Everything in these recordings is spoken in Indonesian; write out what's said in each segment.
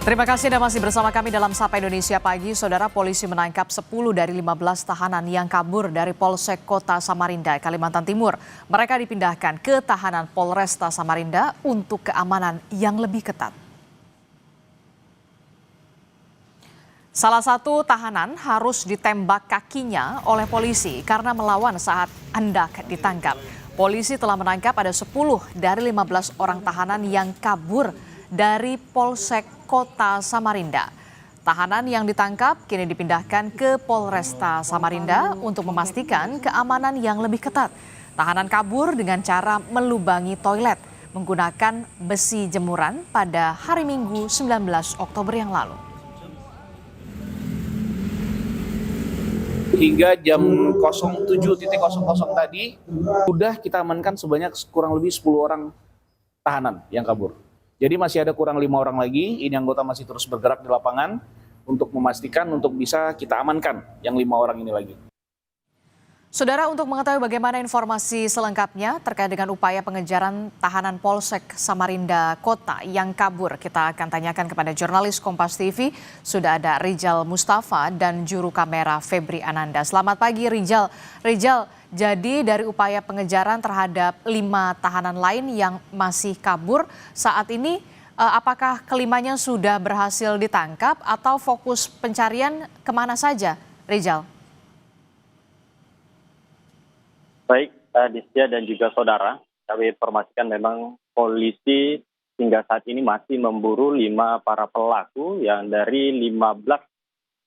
Terima kasih Anda masih bersama kami dalam Sapa Indonesia Pagi. Saudara, polisi menangkap 10 dari 15 tahanan yang kabur dari Polsek Kota Samarinda, Kalimantan Timur. Mereka dipindahkan ke tahanan Polresta Samarinda untuk keamanan yang lebih ketat. Salah satu tahanan harus ditembak kakinya oleh polisi karena melawan saat hendak ditangkap. Polisi telah menangkap ada 10 dari 15 orang tahanan yang kabur dari Polsek Kota Samarinda. Tahanan yang ditangkap kini dipindahkan ke Polresta Samarinda untuk memastikan keamanan yang lebih ketat. Tahanan kabur dengan cara melubangi toilet menggunakan besi jemuran pada hari Minggu 19 Oktober yang lalu. Hingga jam 07.00 tadi, sudah kita amankan sebanyak kurang lebih 10 orang tahanan yang kabur. Jadi masih ada kurang 5 orang lagi, ini anggota masih terus bergerak di lapangan untuk memastikan untuk bisa kita amankan yang 5 orang ini lagi. Saudara, untuk mengetahui bagaimana informasi selengkapnya terkait dengan upaya pengejaran tahanan Polsek Samarinda Kota yang kabur, kita akan tanyakan kepada jurnalis Kompas TV. Sudah ada Rijal Mustafa dan juru kamera Febri Ananda. Selamat pagi Rijal. Rijal, jadi dari upaya pengejaran terhadap 5 tahanan lain yang masih kabur saat ini, apakah kelimanya sudah berhasil ditangkap atau fokus pencarian kemana saja, Rijal? Baik, Distia dan juga saudara, kami informasikan memang polisi hingga saat ini masih memburu 5 para pelaku yang dari 15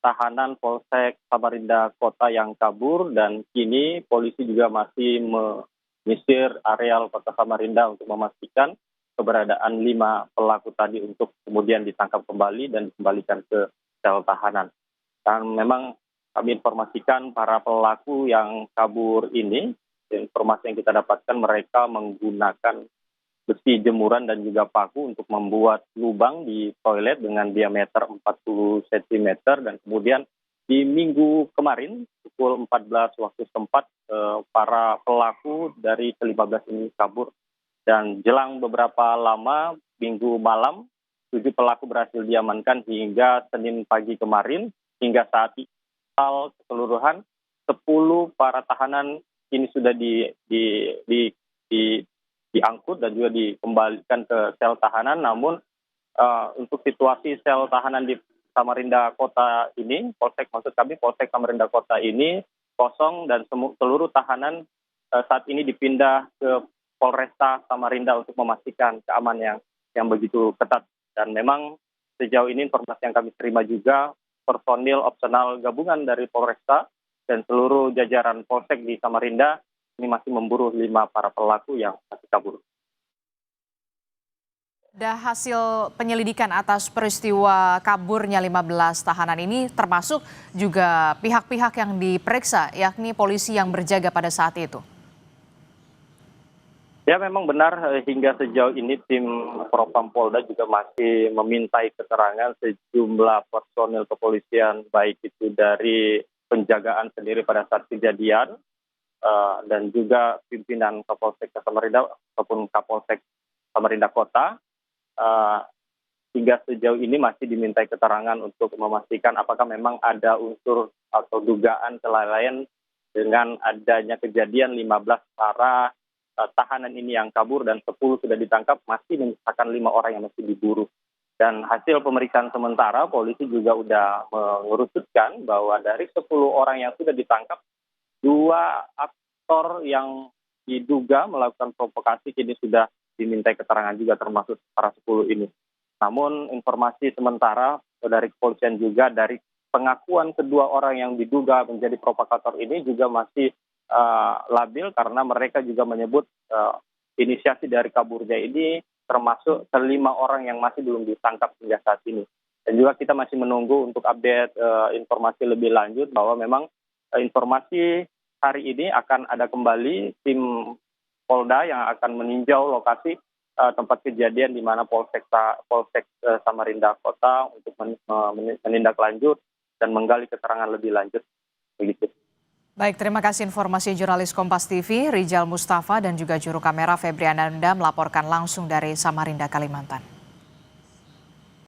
tahanan Polsek Samarinda Kota yang kabur, dan kini polisi juga masih menyisir areal Kota Samarinda untuk memastikan keberadaan 5 pelaku tadi untuk kemudian ditangkap kembali dan dikembalikan ke sel tahanan. Dan memang kami informasikan para pelaku yang kabur ini, informasi yang kita dapatkan mereka menggunakan besi jemuran dan juga paku untuk membuat lubang di toilet dengan diameter 40 cm, dan kemudian di minggu kemarin pukul 14 waktu setempat para pelaku dari ke-15 ini kabur, dan jelang beberapa lama minggu malam 7 pelaku berhasil diamankan hingga Senin pagi kemarin. Hingga saat ini keseluruhan 10 para tahanan ini sudah diangkut dan juga dikembalikan ke sel tahanan. Namun untuk situasi sel tahanan di Samarinda Kota ini, Polsek Samarinda Kota ini kosong, dan seluruh tahanan saat ini dipindah ke Polresta Samarinda untuk memastikan keamanan yang begitu ketat. Dan memang sejauh ini informasi yang kami terima juga, personil opsional gabungan dari Polresta dan seluruh jajaran Polsek di Samarinda ini masih memburu 5 para pelaku yang masih kabur. Ada hasil penyelidikan atas peristiwa kaburnya 15 tahanan ini, termasuk juga pihak-pihak yang diperiksa, yakni polisi yang berjaga pada saat itu. Ya, memang benar, hingga sejauh ini tim Propam Polda juga masih memintai keterangan sejumlah personil kepolisian, baik itu dari penjagaan sendiri pada saat kejadian, dan juga pimpinan Kapolsek Samarinda ataupun Kapolsek Samarinda Kota. Hingga sejauh ini masih dimintai keterangan untuk memastikan apakah memang ada unsur atau dugaan kelalaian dengan adanya kejadian 15 para tahanan ini yang kabur dan 10 sudah ditangkap, masih menyisakan 5 orang yang masih diburu. Dan hasil pemeriksaan sementara, polisi juga sudah mengerucutkan bahwa dari 10 orang yang sudah ditangkap, 2 aktor yang diduga melakukan provokasi kini sudah dimintai keterangan juga, termasuk para 10 ini. Namun informasi sementara dari kepolisian juga, dari pengakuan kedua orang yang diduga menjadi provokator ini juga masih labil, karena mereka juga menyebut inisiasi dari kaburnya ini termasuk 5 orang yang masih belum ditangkap hingga saat ini. Dan juga kita masih menunggu untuk update informasi lebih lanjut bahwa memang informasi hari ini akan ada kembali tim Polda yang akan meninjau lokasi tempat kejadian di mana Polsek Samarinda Kota untuk menindaklanjut dan menggali keterangan lebih lanjut. Begitu. Baik, terima kasih informasi jurnalis Kompas TV, Rijal Mustafa dan juga juru kamera Febri Ananda melaporkan langsung dari Samarinda, Kalimantan.